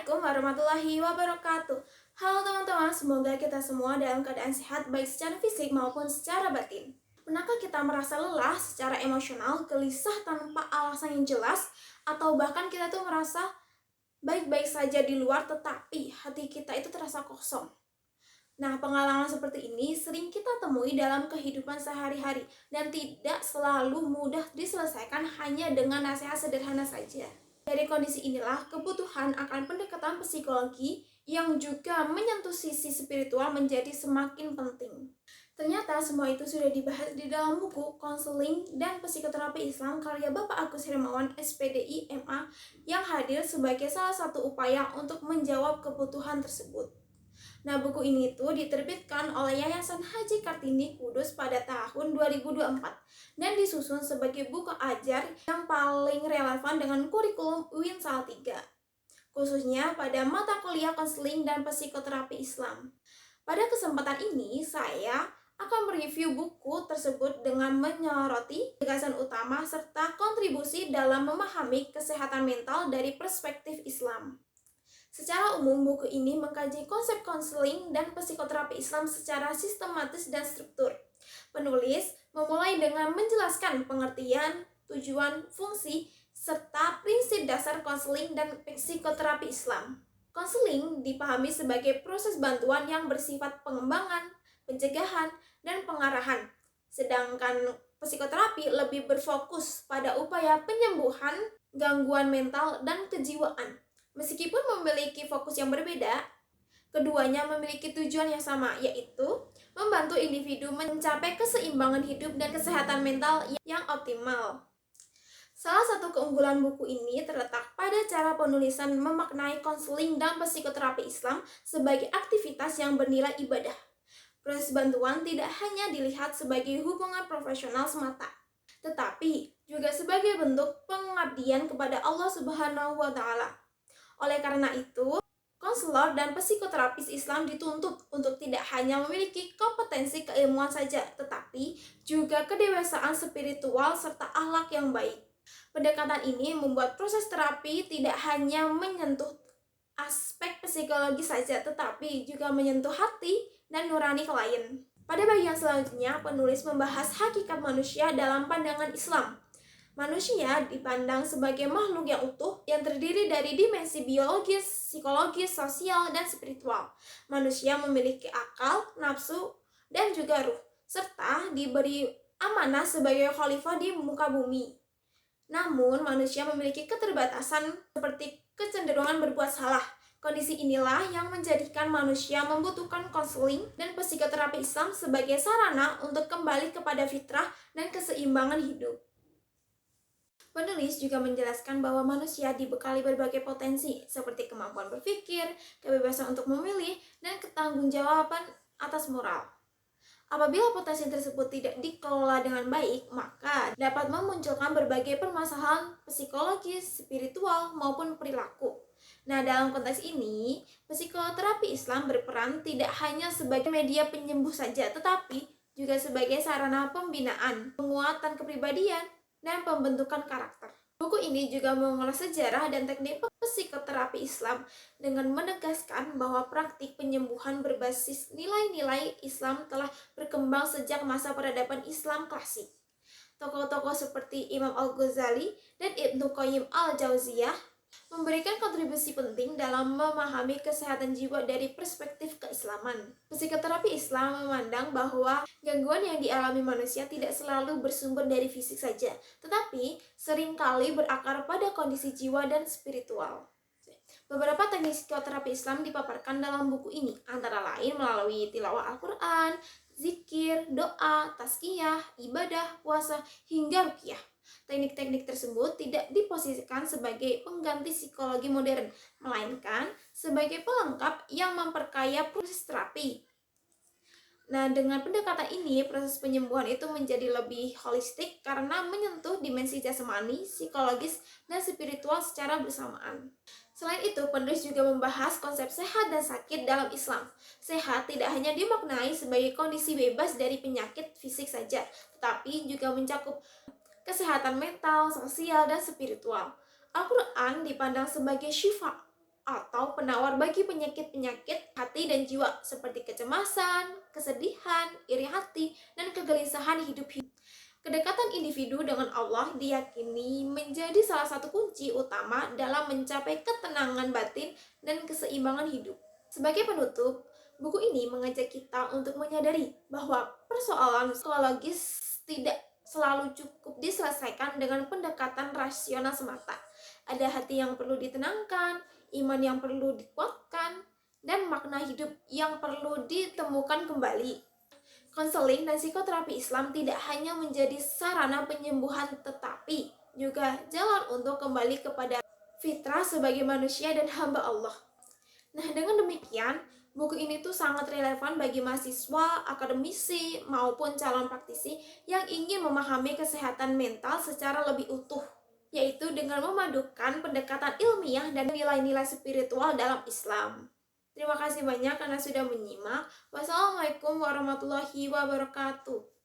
Assalamualaikum warahmatullahi wabarakatuh. Halo teman-teman, semoga kita semua dalam keadaan sehat baik secara fisik maupun secara batin. Pernahkah kita merasa lelah secara emosional, gelisah tanpa alasan yang jelas, atau bahkan kita tuh merasa baik-baik saja di luar tetapi hati kita itu terasa kosong? Nah, pengalaman seperti ini sering kita temui dalam kehidupan sehari-hari dan tidak selalu mudah diselesaikan hanya dengan nasihat sederhana saja. Dari kondisi inilah, kebutuhan akan pendekatan psikologi yang juga menyentuh sisi spiritual menjadi semakin penting. Ternyata semua itu sudah dibahas di dalam buku Konseling dan Psikoterapi Islam karya Bapak Agus Hermawan, SPDI, MA, yang hadir sebagai salah satu upaya untuk menjawab kebutuhan tersebut. Nah, buku ini tuh diterbitkan oleh Yayasan Haji Kartini Kudus pada tahun 2024 dan disusun sebagai buku ajar yang paling relevan dengan kurikulum UIN Salatiga, khususnya pada mata kuliah konseling dan psikoterapi Islam. Pada kesempatan ini, saya akan mereview buku tersebut dengan menyoroti gagasan utama serta kontribusi dalam memahami kesehatan mental dari perspektif Islam. Secara umum, buku ini mengkaji konsep konseling dan psikoterapi Islam secara sistematis dan struktur. Penulis memulai dengan menjelaskan pengertian, tujuan, fungsi, serta prinsip dasar konseling dan psikoterapi Islam. Konseling dipahami sebagai proses bantuan yang bersifat pengembangan, pencegahan, dan pengarahan. Sedangkan psikoterapi lebih berfokus pada upaya penyembuhan gangguan mental dan kejiwaan. Meskipun memiliki fokus yang berbeda, keduanya memiliki tujuan yang sama, yaitu membantu individu mencapai keseimbangan hidup dan kesehatan mental yang optimal. Salah satu keunggulan buku ini terletak pada cara penulisan memaknai konseling dan psikoterapi Islam sebagai aktivitas yang bernilai ibadah. Proses bantuan tidak hanya dilihat sebagai hubungan profesional semata, tetapi juga sebagai bentuk pengabdian kepada Allah Subhanahu wa Ta'ala. Oleh karena itu, konselor dan psikoterapis Islam dituntut untuk tidak hanya memiliki kompetensi keilmuan saja, tetapi juga kedewasaan spiritual serta akhlak yang baik. Pendekatan ini membuat proses terapi tidak hanya menyentuh aspek psikologi saja, tetapi juga menyentuh hati dan nurani klien. Pada bagian selanjutnya, penulis membahas hakikat manusia dalam pandangan Islam. Manusia dipandang sebagai makhluk yang utuh yang terdiri dari dimensi biologis, psikologis, sosial, dan spiritual. Manusia memiliki akal, nafsu, dan juga ruh, serta diberi amanah sebagai khalifah di muka bumi. Namun, manusia memiliki keterbatasan seperti kecenderungan berbuat salah. Kondisi inilah yang menjadikan manusia membutuhkan konseling dan psikoterapi Islam sebagai sarana untuk kembali kepada fitrah dan keseimbangan hidup. Penulis juga menjelaskan bahwa manusia dibekali berbagai potensi seperti kemampuan berpikir, kebebasan untuk memilih, dan ketanggung-jawaban atas moral. Apabila potensi tersebut tidak dikelola dengan baik, maka dapat memunculkan berbagai permasalahan psikologis, spiritual, maupun perilaku. Nah, dalam konteks ini, psikoterapi Islam berperan tidak hanya sebagai media penyembuh saja, tetapi juga sebagai sarana pembinaan, penguatan kepribadian, dan pembentukan karakter. Buku ini juga mengulas sejarah dan teknik psikoterapi Islam dengan menegaskan bahwa praktik penyembuhan berbasis nilai-nilai Islam telah berkembang sejak masa peradaban Islam klasik. Tokoh-tokoh seperti Imam Al-Ghazali dan Ibnu Qayyim Al-Jauziyah memberikan kontribusi penting dalam memahami kesehatan jiwa dari perspektif keislaman. Psikoterapi Islam memandang bahwa gangguan yang dialami manusia tidak selalu bersumber dari fisik saja, tetapi seringkali berakar pada kondisi jiwa dan spiritual. Beberapa teknik psikoterapi Islam dipaparkan dalam buku ini, antara lain melalui tilawah Al-Quran, zikir, doa, tazkiyah, ibadah, puasa, hingga ruqyah. Teknik-teknik tersebut tidak diposisikan sebagai pengganti psikologi modern, melainkan sebagai pelengkap yang memperkaya proses terapi. Nah, dengan pendekatan ini, proses penyembuhan itu menjadi lebih holistik karena menyentuh dimensi jasmani, psikologis, dan spiritual secara bersamaan. Selain itu, penulis juga membahas konsep sehat dan sakit dalam Islam. Sehat tidak hanya dimaknai sebagai kondisi bebas dari penyakit fisik saja, tetapi juga mencakup kesehatan mental, sosial, dan spiritual. Al-Quran dipandang sebagai syifa atau penawar bagi penyakit-penyakit hati dan jiwa seperti kecemasan, kesedihan, iri hati, dan kegelisahan hidup. Kedekatan individu dengan Allah diyakini menjadi salah satu kunci utama dalam mencapai ketenangan batin dan keseimbangan hidup. Sebagai penutup, buku ini mengajak kita untuk menyadari bahwa persoalan psikologis tidak selalu cukup diselesaikan dengan pendekatan rasional semata. Ada hati yang perlu ditenangkan, iman yang perlu dikuatkan, dan makna hidup yang perlu ditemukan kembali. Konseling dan psikoterapi Islam tidak hanya menjadi sarana penyembuhan, tetapi juga jalan untuk kembali kepada fitrah sebagai manusia dan hamba Allah. Nah, dengan demikian, buku ini tuh sangat relevan bagi mahasiswa, akademisi, maupun calon praktisi yang ingin memahami kesehatan mental secara lebih utuh, yaitu dengan memadukan pendekatan ilmiah dan nilai-nilai spiritual dalam Islam. Terima kasih banyak karena sudah menyimak. Wassalamualaikum warahmatullahi wabarakatuh.